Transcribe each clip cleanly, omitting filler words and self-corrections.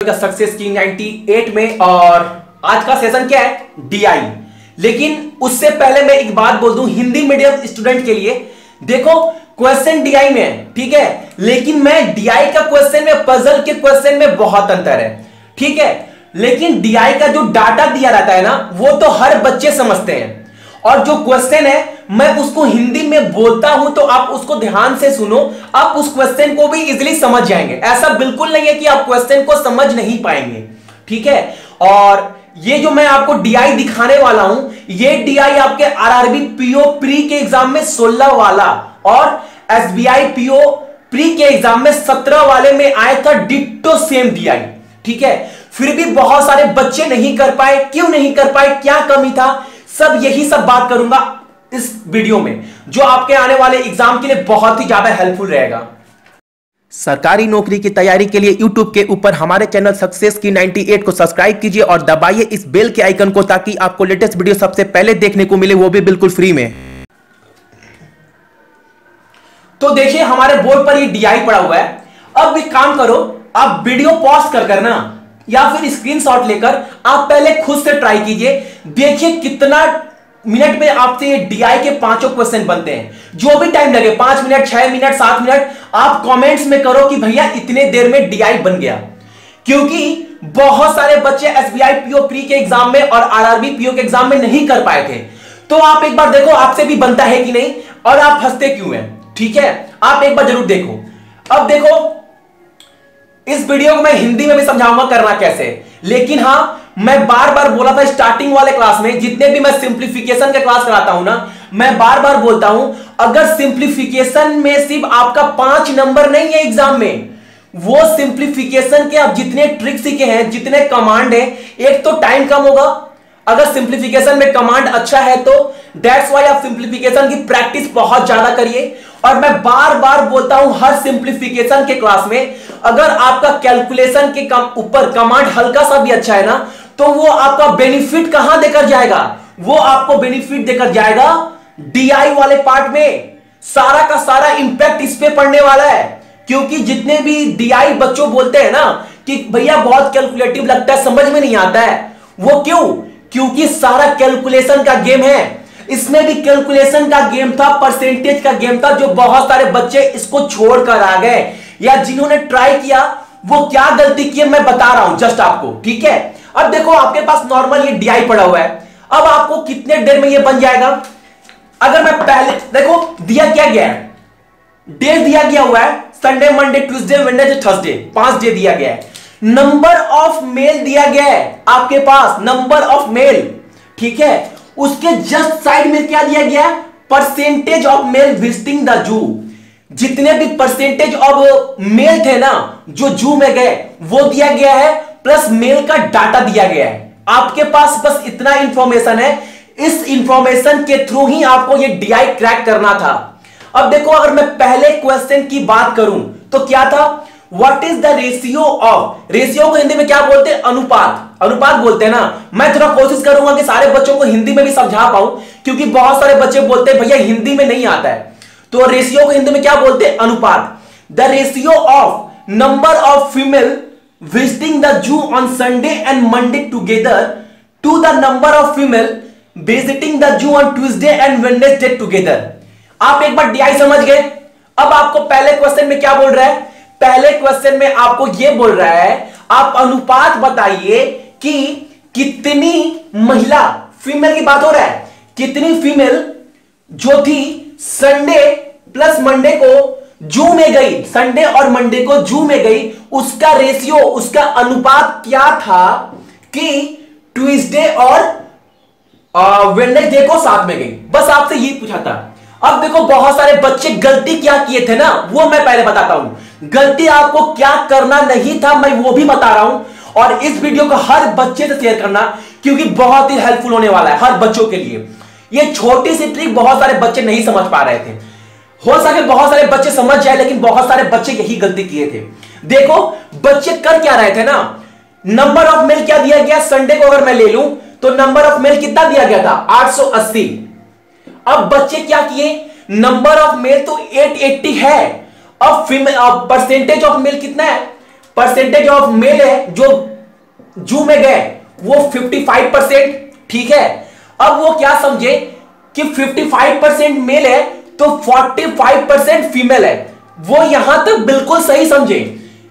का सक्सेस की 98 में। और आज का सेशन क्या है, डीआई। लेकिन उससे पहले मैं एक बात बोल दूं हिंदी मीडियम स्टूडेंट के लिए, देखो क्वेश्चन डीआई में है, ठीक है, लेकिन मैं डीआई का क्वेश्चन में, पजल के क्वेश्चन में बहुत अंतर है, ठीक है। लेकिन डीआई का जो डाटा दिया रहता है ना, वो तो हर बच्चे समझते हैं, और जो क्वेश्चन है मैं उसको हिंदी में बोलता हूं तो आप उसको ध्यान से सुनो, आप उस क्वेश्चन को भी इजीली समझ जाएंगे। ऐसा बिल्कुल नहीं है कि आप क्वेश्चन को समझ नहीं पाएंगे, ठीक है। और ये जो मैं आपको डीआई दिखाने वाला हूं, ये डीआई आपके आरआरबी पीओ प्री के एग्जाम में 16 वाला और एसबीआई पीओ प्री के एग्जाम में 17 वाले में आया था, डिट्टो सेम डीआई, ठीक है। फिर भी बहुत सारे बच्चे नहीं कर पाए, क्यों नहीं कर पाए, क्या कमी था, सब यही सब बात करूंगा इस वीडियो में, जो आपके आने वाले एग्जाम के लिए बहुत ही ज्यादा हेल्पफुल रहेगा। सरकारी नौकरी की तैयारी के लिए YouTube के ऊपर हमारे चैनल सक्सेस की 98 को सब्सक्राइब कीजिए और दबाइए इस बेल के आइकन को, ताकि आपको लेटेस्ट वीडियो सबसे पहले देखने को मिले, वो भी बिल्कुल फ्री में। तो देखिए हमारे बोर्ड पर ये डीआई पड़ा हुआ है। अब एक काम करो, आप वीडियो पॉज कर करना या फिर स्क्रीनशॉट लेकर आप पहले खुद से ट्राई कीजिए, देखिए कितना मिनट में आपसे ये डीआई के 5 क्वेश्चन बनते हैं। जो भी टाइम लगे, 5 मिनट, 6 मिनट, 7 मिनट, आप कमेंट्स में करो कि भैया इतने देर में डीआई बन गया। क्योंकि बहुत सारे बच्चे एसबीआई पीओ प्री के एग्जाम में और आरआरबी पीओ के एग्जाम में नहीं कर पाए थे। तो आप एक बार देखो आपसे भी बनता है कि नहीं, और आप हंसते क्यों हैं, ठीक है। आप एक बार जरूर देखो। अब देखो इस वीडियो को मैं हिंदी में भी समझाऊंगा करना कैसे, लेकिन हां मैं बार बार बोला था स्टार्टिंग वाले क्लास में, जितने भी मैं सिंप्लीफिकेशन के क्लास कराता हूं ना, मैं बार बार बोलता हूं अगर सिंप्लीफिकेशन में सिर्फ आपका 5 नंबर नहीं है एग्जाम में, वो सिंप्लीफिकेशन के आप जितने ट्रिक सीखे हैं, जितने कमांड है, एक तो टाइम कम होगा। अगर सिंप्लीफिकेशन में कमांड अच्छा है तो दैट्स वाई आप सिंप्लीफिकेशन की प्रैक्टिस बहुत ज्यादा करिए। और मैं बार बार बोलता हूं हर सिंप्लीफिकेशन के क्लास में, अगर आपका कैलकुलेशन के ऊपर कमांड हल्का सा भी अच्छा है ना, तो वो आपका बेनिफिट कहां देकर जाएगा, वो आपको बेनिफिट देकर जाएगा डीआई वाले पार्ट में। सारा का सारा इंपैक्ट इस पे पड़ने वाला है। क्योंकि जितने भी डीआई बच्चों बोलते हैं ना कि भैया बहुत कैलकुलेटिव लगता है, समझ में नहीं आता है, वो क्यों, क्योंकि सारा कैलकुलेशन का गेम है। इसमें भी कैलकुलेशन का गेम था, परसेंटेज का गेम था, जो बहुत सारे बच्चे इसको छोड़कर आ गए, या जिन्होंने ट्राई किया वो क्या गलती की मैं बता रहा हूं जस्ट आपको, ठीक है। अब देखो आपके पास नॉर्मल ये डीआई पड़ा हुआ है, अब आपको कितने देर में ये बन जाएगा। अगर मैं पहले देखो दिया क्या गया है, डे दिया गया हुआ है, Sunday, Monday, Tuesday, Wednesday, Thursday, 5 day दिया गया है। नंबर ऑफ मेल दिया गया है आपके पास, नंबर ऑफ मेल, ठीक है। उसके जस्ट साइड में क्या दिया गया, percentage of male visiting the जू। जितने भी परसेंटेज ऑफ मेल थे ना जो जू में गए, वो दिया गया है, प्लस मेल का डाटा दिया गया है। आपके पास बस इतना इंफॉर्मेशन है, इस इंफॉर्मेशन के थ्रू ही आपको ये डीआई क्रैक करना था। अब देखो अगर मैं पहले क्वेश्चन की बात करूं तो क्या था, what is the ratio of, ratio को हिंदी में क्या बोलते हैं, अनुपात, अनुपात बोलते हैं ना। मैं थोड़ा कोशिश करूंगा कि सारे बच्चों को हिंदी में भी समझा पाऊं, क्योंकि बहुत सारे बच्चे बोलते हैं भैया हिंदी में नहीं आता है। तो रेशियो को हिंदी में क्या बोलते हैं, अनुपात। The ratio of number of female visiting the zoo on Sunday and Monday together to the number of female visiting the zoo on Tuesday and Wednesday together. आप एक बार डीआई समझ गए। अब आपको पहले क्वेश्चन में क्या बोल रहा है, पहले क्वेश्चन में आपको यह बोल रहा है आप अनुपात बताइए कि कितनी महिला, फीमेल की बात हो रहा है, कितनी फीमेल जो थी संडे प्लस मंडे को जू में गई, संडे और मंडे को जू में गई, उसका रेशियो, उसका अनुपात क्या था कि ट्यूसडे और वेडनेसडे को साथ में गई। बस आपसे यही पूछा था। अब देखो बहुत सारे बच्चे गलती क्या किए थे ना, वो मैं पहले बताता हूं। गलती आपको क्या करना नहीं था मैं वो भी बता रहा हूं, और इस वीडियो को हर बच्चे से शेयर करना, क्योंकि बहुत ही हेल्पफुल होने वाला है हर बच्चों के लिए। ये छोटी सी ट्रिक बहुत सारे बच्चे नहीं समझ पा रहे थे, हो सके बहुत सारे बच्चे समझ जाए, लेकिन बहुत सारे बच्चे यही गलती किए थे। देखो बच्चे कर क्या रहे थे ना, नंबर ऑफ मेल क्या दिया गया, संडे को अगर मैं ले लूं तो नंबर ऑफ मेल कितना दिया गया था, 880। अब बच्चे क्या किए, नंबर ऑफ मेल तो 880 है, अब परसेंटेज ऑफ मेल कितना है, परसेंटेज ऑफ मेल है जो जू में गए वो 55%, ठीक है। अब वो क्या समझे कि 55% मेल है तो 45% फीमेल है। वो यहां तक बिल्कुल सही समझे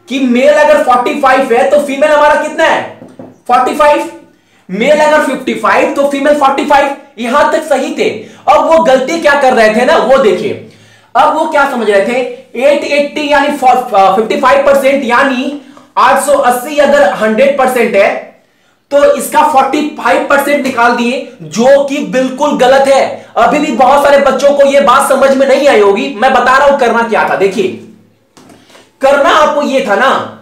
कि मेल अगर 45 है तो फीमेल हमारा कितना है 45, मेल अगर 55 तो फीमेल 45, यहां तक सही थे। अब वो गलती क्या कर रहे थे ना वो देखिए। अब वो क्या समझ रहे थे 880 यानी 55% यानी 880 अगर 100% है तो इसका 45% निकाल दिए, जो कि बिल्कुल गलत है। अभी भी बहुत सारे बच्चों को यह बात समझ में नहीं आई होगी। मैं बता रहा हूं करना क्या था। देखिए करना आपको यह था ना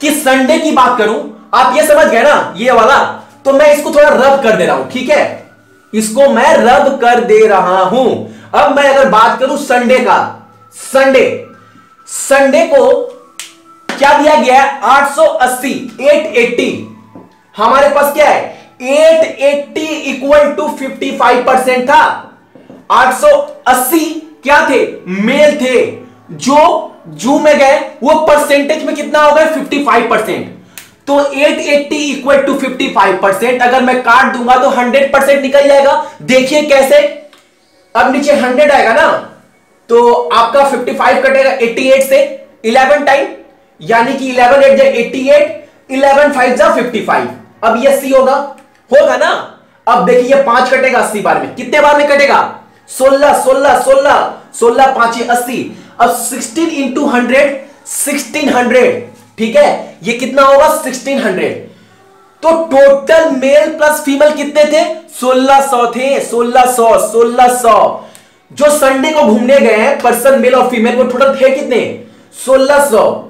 कि संडे की बात करूं, आप ये समझ गए ना ये वाला, तो मैं इसको थोड़ा रब कर दे रहा हूं, ठीक है। इसको मैं रब कर दे रहा हूं। अब मैं अगर बात करूं संडे का, संडे को क्या दिया गया है 880, 880 हमारे पास क्या है 880 इक्वल टू 55% था। 880 क्या थे मेल थे, जो जू में गए वो परसेंटेज में कितना हो गया 55%। तो 880 इक्वल टू 55%, अगर मैं काट दूंगा तो 100% निकल जाएगा। देखिए कैसे, अब नीचे 100 आएगा ना तो आपका 55 कटेगा 88 से 11 टाइम, यानी कि 11 8 जा 88, 11 5 जा 55। अब ये 80 होगा ना। अब देखिए ये 5 कटेगा 80 बार में, कितने बार में कटेगा 16 16 16 16 5 80। अब 16 इंटू 100 1600, ठीक है, ये कितना होगा 1600। तो टोटल मेल प्लस फीमेल कितने थे 1600 थे, 1600। जो संडे को घूमने गए हैं पर्सन मेल और फीमेल, वो टोटल थे कितने 1600।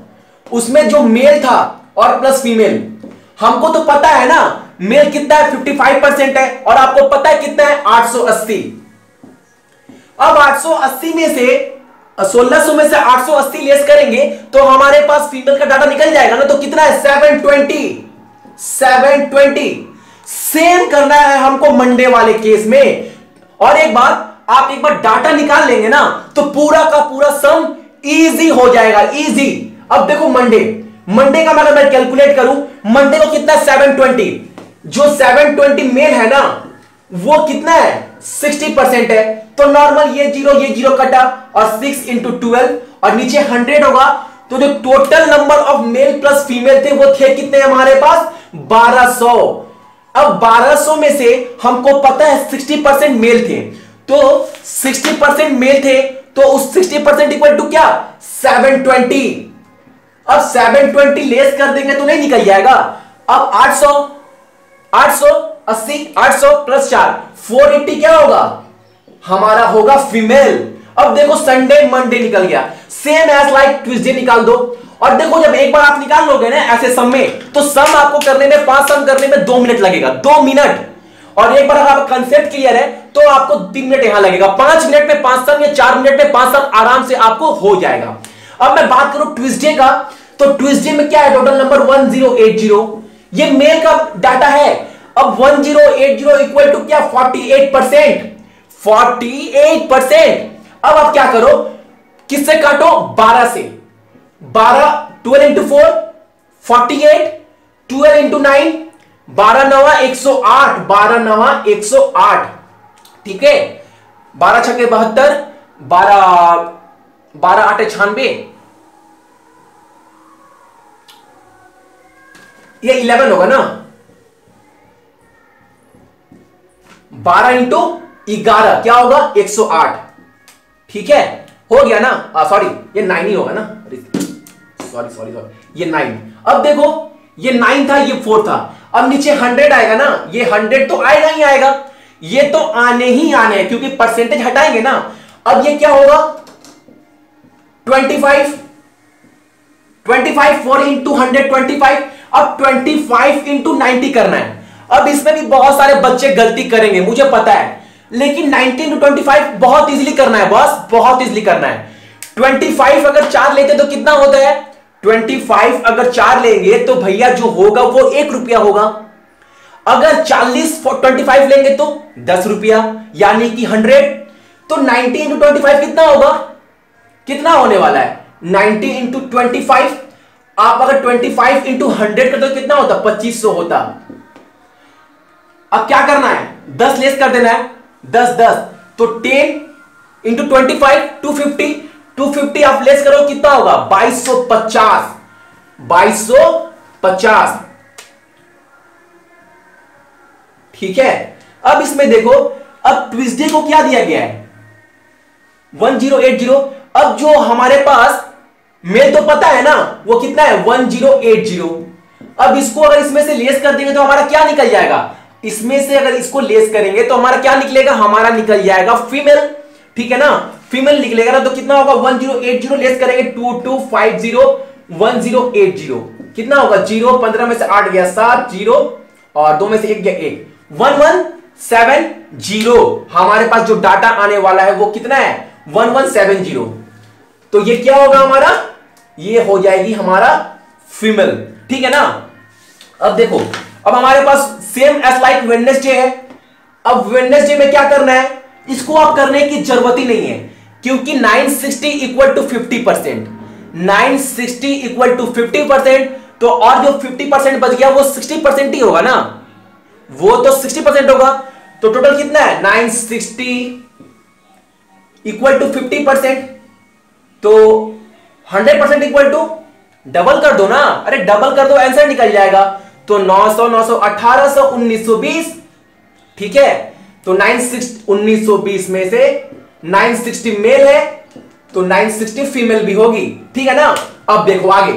उसमें जो मेल था और प्लस फीमेल, हमको तो पता है ना मेल कितना है 55% है और आपको पता है कितना है 880। अब 880 में से 1600 में से 880 लेस करेंगे तो हमारे पास फीमेल का डाटा निकल जाएगा ना। तो कितना है 720। सेम करना है हमको मंडे वाले केस में। और एक बात, आप एक बार डाटा निकाल लेंगे ना तो पूरा का पूरा सम इजी हो जाएगा, इजी। अब देखो मंडे का अगर मैं कैलकुलेट करूं, मंडे को कितना 720, जो 720 मेल है ना वो कितना है 60% है। तो नॉर्मल ये जीरो कटा और 6 इंटू 12 और नीचे 100 होगा। तो जो total number of male plus female थे वो थे कितने हमारे पास 1200। अब 1200 में से हमको पता है 60% मेल थे, तो 60% मेल थे तो उस 60% इक्वल टू क्या 720। अब 720 लेस कर देंगे तो नहीं निकल जाएगा। अब 880 प्लस 4 480 क्या होगा हमारा होगा फीमेल। अब देखो संडे मंडे निकल गया, सेम एज लाइक ट्यूसडे निकाल दो। और देखो जब एक बार आप निकाल लोगे ना ऐसे सम में, तो सम आपको करने में 5 सम करने में 2 मिनट लगेगा, 2 मिनट। और एक बार अगर आप कंसेप्ट क्लियर है तो आपको 3 मिनट यहां लगेगा। 5 मिनट में 5 सम या 4 मिनट में 5 सम आराम से आपको हो जाएगा। अब मैं बात करूं ट्यूसडे का, तो ट्यूसडे में क्या है टोटल नंबर 1080, ये मेल का डाटा है। अब 1080 इक्वल टू क्या 48%। अब आप क्या करो, किससे काटो 12 से, 12 इंटू 4 48, 12 इंटू 9 12 9 108, 12 9 108, ठीक है। 12 छक्के 72, 12 8 96, ये 11 होगा ना। 12 इंटू 11 क्या होगा 108, ठीक है, हो गया ना। सॉरी ये 9 ही होगा ना, सॉरी ये 9। अब देखो ये 9 था, ये 4 था। अब नीचे 100 आएगा ना, ये 100 तो आएगा ही आएगा, ये तो आने ही आने हैं क्योंकि परसेंटेज हटाएंगे ना। अब ये क्या होगा 25 4 इंटू 125। अब 25 इंटू 90 करना है। अब इसमें भी बहुत सारे बच्चे गलती करेंगे मुझे पता है, लेकिन 90 इंटू 25 बहुत इजीली करना है बॉस, बहुत इजीली करना है। 25 अगर 4 लेते तो कितना होता है 25 अगर 4 लेंगे तो भैया जो होगा वो 1 रुपया होगा। अगर 25 लेंगे तो 10 रुपया, यानी कि 100। तो 90 इंटू 25 कितना होगा, कितना होने वाला है 90 इंटू 25 आप अगर 25 इंटू 100 करते तो कितना होता? 2500 होता। अब क्या करना है? 10 लेस कर देना है, 10 10 तो 10 इंटू 25 250, 250 आप लेस करो कितना होगा? 2250, 2250। ठीक है। अब इसमें देखो, अब ट्यूसडे को क्या दिया गया है? 1080। अब जो हमारे पास मेल तो पता है ना, वो कितना है? 1080। अब इसको अगर इसमें से लेस कर देंगे तो हमारा क्या निकल जाएगा? इसमें से अगर इसको लेस करेंगे तो हमारा क्या निकलेगा? हमारा निकल जाएगा फीमेल। ठीक है ना, फीमेल निकलेगा ना, तो कितना होगा? 1080 लेस करेंगे 2250 1080 कितना होगा? 0 15 में से 8 गया 7 0 और 2 में से 1 गया 1 1170। हमारे पास जो डाटा आने वाला है वो कितना है? 1170। तो ये क्या होगा हमारा? ये हो जाएगी हमारा फीमेल। ठीक है ना। अब देखो, अब हमारे पास सेम एज लाइक वेडनेसडे है। अब वेडनेसडे में क्या करना है? इसको आप करने की जरूरत ही नहीं है, क्योंकि 960 इक्वल टू 50%, 960 इक्वल टू 50%। तो और जो 50% बच गया वो 60% ही होगा ना, वो तो 60% होगा। तो टोटल कितना है? 960 इक्वल टू 50%, तो 100% इक्वल टू डबल कर दो ना। अरे डबल कर दो, आंसर निकल जाएगा। तो 900 900 1800 1920। ठीक है, तो 1920 में से 960 मेल है तो 960 फीमेल भी होगी। ठीक है ना। अब देखो आगे,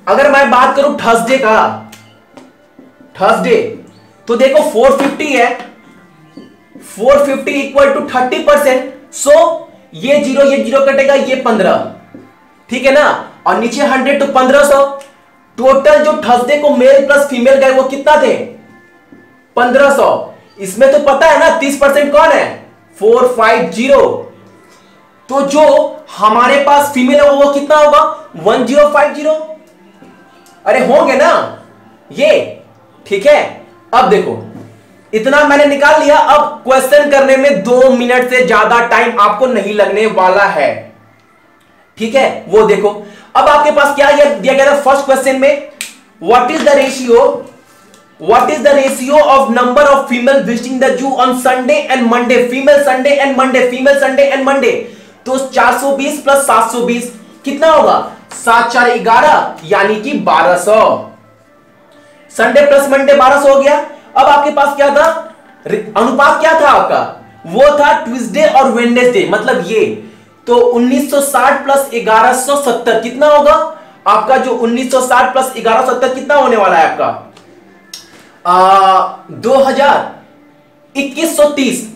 अगर मैं बात करूं थर्सडे का, थर्सडे तो देखो 450 है, 450 इक्वल टू 30%। सो ये जीरो कटेगा, ये 15। ठीक है ना, और नीचे 100 तो 1500। टोटल जो थर्सडे को मेल प्लस फीमेल गए वो कितना थे? 1500। इसमें तो पता है ना 30% कौन है? 450। तो जो हमारे पास फीमेल है वो कितना होगा? 1050। अरे होंगे ना ये। ठीक है। अब देखो, इतना मैंने निकाल लिया। अब क्वेश्चन करने में 2 मिनट से ज्यादा टाइम आपको नहीं लगने वाला है। ठीक है, वो देखो। अब आपके पास क्या दिया गया था फर्स्ट क्वेश्चन में? What is the ratio of number of female visiting the zoo on Sunday and Monday? Female Sunday and Monday, female Sunday and Monday. तो 420 प्लस 720 कितना होगा? 7 4 11 यानी कि 1200। संडे प्लस मंडे 1200 हो गया। अब आपके पास क्या था? अनुपात क्या था आपका? वो था ट्यूसडे और वेडनेसडे, मतलब ये। तो 1960 प्लस 1170 कितना होगा आपका? जो 1960 प्लस 1170 कितना होने वाला है आपका? 2130।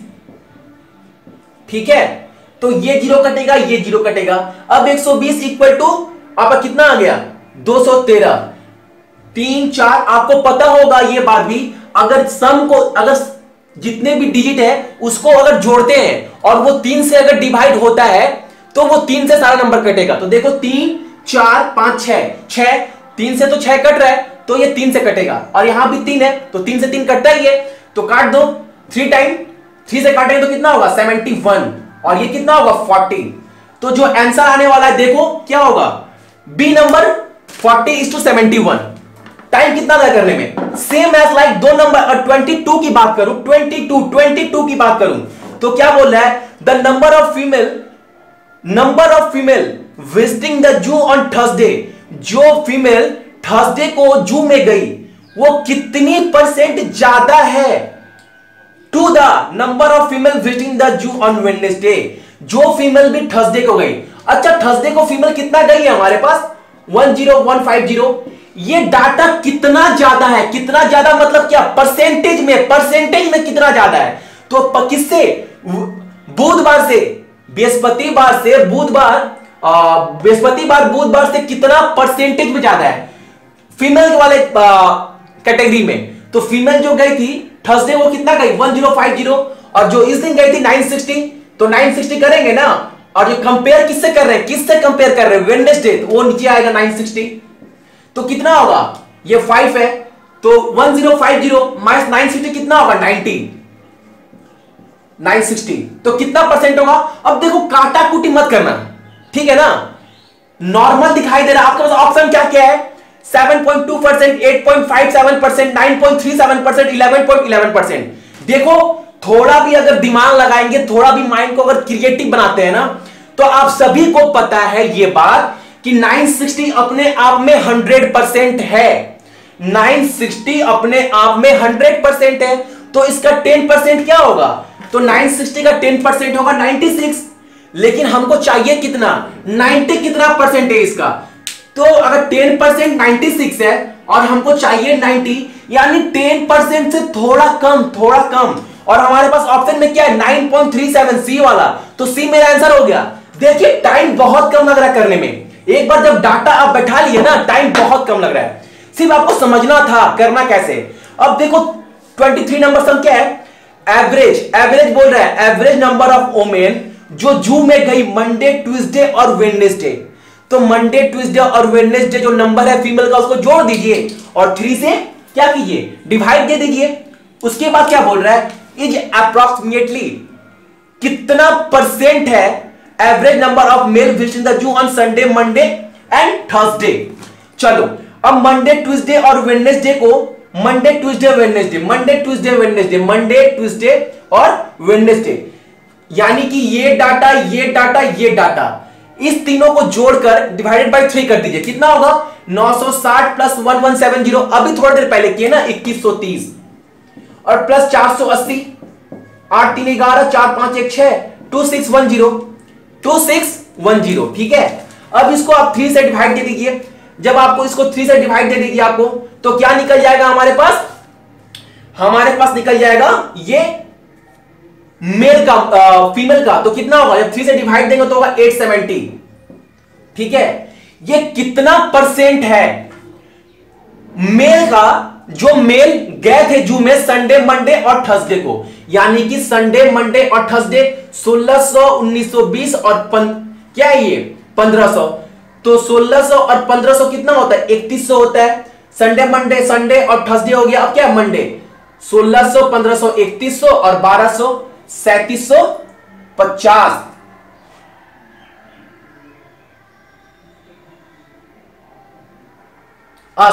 ठीक है, तो ये जीरो कटेगा, ये जीरो कटेगा। अब 120 इक्वल टू आपका कितना आ गया? 213। 3 4 आपको पता होगा ये बात भी, अगर सम को, अगर जितने भी डिजिट है उसको अगर जोड़ते हैं और वो 3 से अगर डिवाइड होता है तो वो 3 से सारा नंबर कटेगा। तो देखो 3 4 5 6, 3 से तो 6 कट रहा है तो ये 3 से कटेगा, और यहां भी 3 है तो 3 से 3 कटता ही है, तो काट दो। 3 टाइम 3 से काटेंगे तो कितना होगा? 71, और ये कितना होगा? 40। तो जो आंसर आने वाला है देखो क्या होगा? B number 40:71। टाइम कितना लगा करने में? सेम एज लाइक दो नंबर। और 22 की बात करूं, 22 की बात करूं तो क्या बोल रहा है? The number of female visiting the zoo on Thursday. जो फीमेल थर्सडे को जू में गई वो कितनी परसेंट ज्यादा है to the number of female visiting the zoo on Wednesday. जो फीमेल भी थर्सडे को गई। अच्छा, थर्सडे को फीमेल कितना गई है हमारे पास? 10150। ये डाटा कितना ज्यादा है? कितना ज्यादा मतलब क्या? परसेंटेज में कितना ज्यादा है? तो किससे? बुधवार से बृहस्पतिवार से बुधवार से कितना परसेंटेज में ज्यादा है फीमेल वाले कैटेगरी में? तो फीमेल जो गई थी थर्सडे वो कितना गई? 1050, और जो इस दिन गई थी 960, तो 960 करेंगे ना। और जो कंपेयर किससे कर रहे हैं? वेडनेसडे, तो वो नीचे आएगा 960। तो कितना होगा? ये 5 है, तो 1050 माइनस 960 कितना होगा? 960। तो कितना परसेंट होगा? अब देखो काटा कुटी मत करना, ठीक है ना। नॉर्मल दिखाई दे रहा है। आपके पास ऑप्शन क्या क्या है? 7.2%, 8.57%, 9.37%, 11.11%। देखो थोड़ा भी अगर दिमाग लगाएंगे, थोड़ा भी माइंड को अगर क्रिएटिव बनाते हैं ना, तो आप सभी को पता है ये बात कि 960 अपने आप में 100% है। 960 अपने आप में 100% है, तो इसका 10% क्या होगा? तो 960 का 10% होगा 96। लेकिन हमको चाहिए कितना? 90 कितना परसेंट है इसका? तो अगर 10% 96 है और हमको चाहिए 90, यानी 10% से थोड़ा कम, थोड़ा कम। और हमारे पास ऑप्शन में क्या है? 9.37, सी वाला। तो सी मेरा आंसर हो गया। देखिए टाइम बहुत कम लग रहा है करने में। एक बार जब डाटा आप बैठा लिए ना, टाइम बहुत कम लग रहा है। सिर्फ आपको समझना था करना कैसे। अब देखो 23 नंबर सम क्या है? एवरेज। एवरेज बोल रहा है एवरेज नंबर ऑफ वोमेन जो जू में गई मंडे, ट्यूसडे और वेडनेसडे। तो मंडे, ट्यूसडे और वेडनेसडे जो नंबर है फीमेल का, उसको जोड़ दीजिए और 3 से क्या कीजिए? डिवाइड दे दीजिए। उसके बाद क्या बोल रहा है? इज अप्रॉक्सीमेटली कितना परसेंट है average number of male visiting the zoo on Sunday, Monday and Thursday. चलो अब मंडे, ट्यूसडे और वेडनेसडे को Monday, Tuesday, Wednesday, Monday, Tuesday, Wednesday, Monday, Tuesday और वेडनेसडे, यानी कि ये डाटा, ये डाटा, ये डाटा, इस तीनों को जोड़कर डिवाइडेड बाय 3 कर दीजिए। कितना होगा? 960 प्लस 1170, अभी थोड़ी देर पहले किए ना, 2130, और प्लस 480, 8 3 11, 4 5 1 6, 2610, 2610। ठीक है, अब इसको आप 3 से डिवाइड दे दीजिए। जब आपको इसको 3 से डिवाइड दे दीजिए आपको, तो क्या निकल जाएगा हमारे पास? हमारे पास निकल जाएगा ये मेल का, फीमेल का। तो कितना होगा? जब 3 से डिवाइड देंगे तो होगा 870। ठीक है, ये कितना परसेंट है मेल का जो मेल गए थे जू में संडे, मंडे और थर्सडे को, यानी कि संडे, मंडे और थर्सडे 1600, 1920 और क्या है ये 1500। तो 1600 और 1500 कितना होता है? 3100 होता है। संडे, मंडे, संडे और थर्सडे हो गया। अब क्या है? मंडे। 1600, 1500, 3100 और 1200, 3750।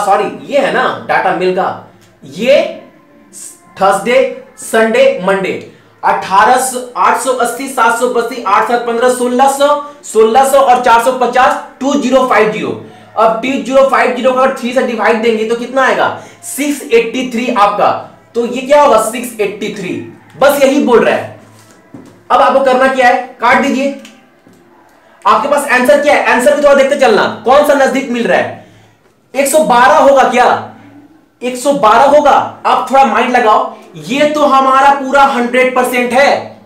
सॉरी, ये है ना डाटा मिल का, ये थर्सडे, संडे, मंडे। 1800, 880, 780, 8 7 15, 1600, 1600 और 450, 2050। अब 2050 को अगर 3 से डिवाइड देंगे तो कितना आएगा? 683 आपका। तो ये क्या होगा? 683। बस यही बोल रहा है। अब आपको करना क्या है? काट दीजिए। आपके पास आंसर क्या है? आंसर भी थोड़ा देखते चलना, कौन सा नजदीक मिल रहा है। 112 होगा क्या? 112 होगा। आप थोड़ा माइंड लगाओ, ये तो हमारा पूरा 100% है।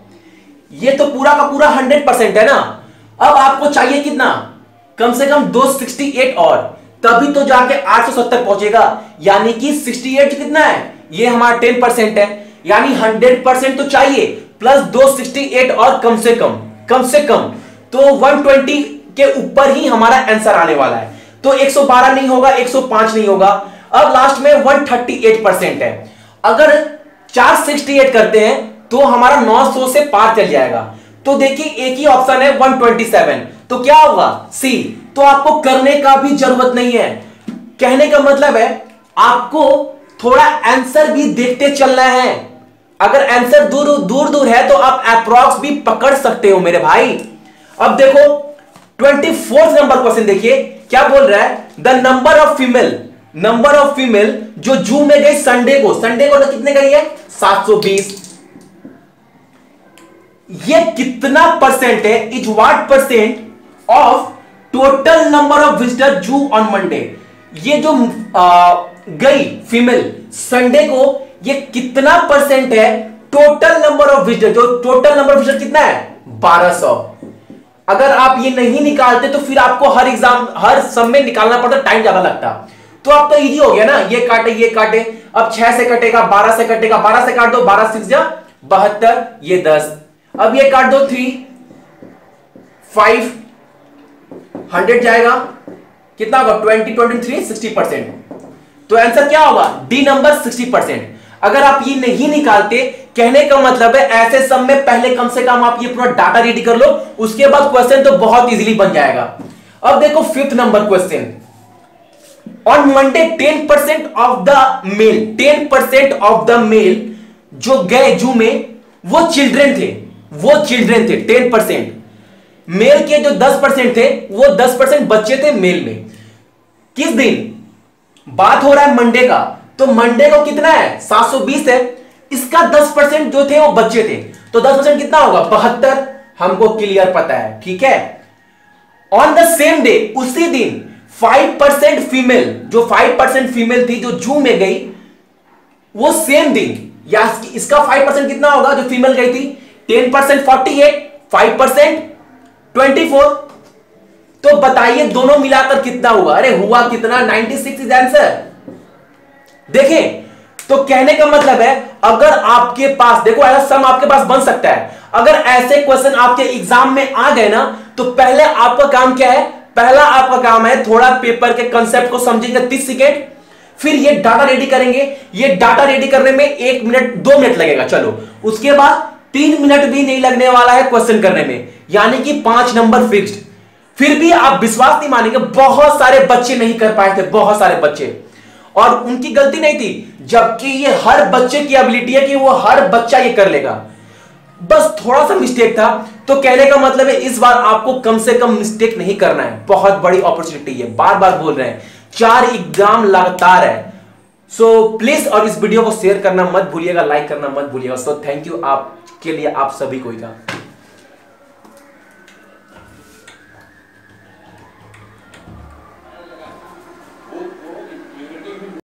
ये तो पूरा का पूरा 100% है ना। अब आपको चाहिए कितना? कम से कम 268 और, तभी तो जाके 870 पहुंचेगा। यानी कि 68 कितना है? ये हमारा 10% है, यानी 100% तो चाहिए, प्लस 268 और कम से कम, कम से कम तो 120 के ऊपर ही हमारा आंसर आने वाला है। तो 112 नहीं होगा, 105 नहीं होगा। अब लास्ट में 138% है। अगर 468 करते हैं तो हमारा 900 से पार चल जाएगा। तो देखिए एक ही ऑप्शन है 127, तो क्या होगा? सी। तो आपको करने का भी जरूरत नहीं है। कहने का मतलब है आपको थोड़ा आंसर भी देखते चलना है। अगर आंसर दूर दूर दूर है तो आप अप्रॉक्स भी पकड़ सकते हो मेरे भाई। अब देखो 24 नंबर क्वेश्चन देखिए क्या बोल रहा है? द नंबर ऑफ फीमेल जो जू में गई संडे को तो कितने गई है? 720। ये कितना परसेंट है? Is what percent of total number of visitor जू ऑन मंडे। ये जो गई फीमेल संडे को, ये कितना परसेंट है टोटल नंबर ऑफ विजिटर? जो टोटल नंबर ऑफ विजिटर कितना है? 1200। अगर आप ये नहीं निकालते तो फिर आपको हर सम में निकालना पड़ता, टाइम ज्यादा लगता। तो अब तो इजी हो गया ना, ये काटे ये काटे। अब 6 से कटेगा, 12 से कटेगा, 12 से काट दो, 12 6 72, ये 10। अब ये काट दो 3 5 100 जाएगा, कितना होगा? 20 23 60%। तो आंसर क्या होगा? D number 60%। अगर आप ये नहीं निकालते, कहने का मतलब है ऐसे सब में पहले कम से कम आप ये पूरा डाटा रेडी कर लो, उसके बाद क्वेश्चन तो बहुत इजीली बन जाएगा। अब देखो fifth number question. On Monday 10% of the male, 10% of the male जो गए जू में वो चिल्ड्रेन थे, वो चिल्ड्रेन थे 10%। मेल के जो 10% थे वो 10% बच्चे थे मेल में। किस दिन बात हो रहा है? मंडे का। तो मंडे को कितना है? 720 है। इसका 10% जो थे वो बच्चे थे, तो 10% कितना होगा? 72। हमको क्लियर पता है, ठीक है। ऑन द सेम डे, उसी दिन 5% फीमेल, जो 5% फीमेल थी जो जू में गई, वो सेम दिन या इसका 5% कितना होगा जो फीमेल गई थी? 10% 48, 5% 24। तो बताइए दोनों मिलाकर कितना हुआ? अरे हुआ कितना? 96 इज आंसर। देखें, तो कहने का मतलब है अगर आपके पास, देखो ऐसा सम आपके पास बन सकता है। अगर ऐसे क्वेश्चन आपके एग्जाम में आ गए ना, तो पहले आपका काम क्या है? पहला आपका काम है थोड़ा पेपर के कंसेप्ट को समझेंगे 30 सेकेंड, फिर ये डाटा रेडी करेंगे। ये डाटा रेडी करने में 1 मिनट 2 मिनट लगेगा, चलो। उसके बाद 3 मिनट भी नहीं लगने वाला है क्वेश्चन करने में, यानी कि 5 नंबर फिक्स्ड। फिर भी आप विश्वास नहीं मानेंगे, बहुत सारे बच्चे नहीं कर पाए थे, बहुत सारे बच्चे। और उनकी गलती नहीं थी, जबकि ये हर बच्चे की एबिलिटी है कि वो हर बच्चा ये कर लेगा, बस थोड़ा सा मिस्टेक था। तो कहने का मतलब है इस बार आपको कम से कम मिस्टेक नहीं करना है। बहुत बड़ी अपॉर्चुनिटी है, बार बार बोल रहे हैं, 4 एग्जाम लगातार है। सो प्लीज, और इस वीडियो को शेयर करना मत भूलिएगा, लाइक करना मत भूलिएगा। सो थैंक यू आपके लिए, आप सभी को।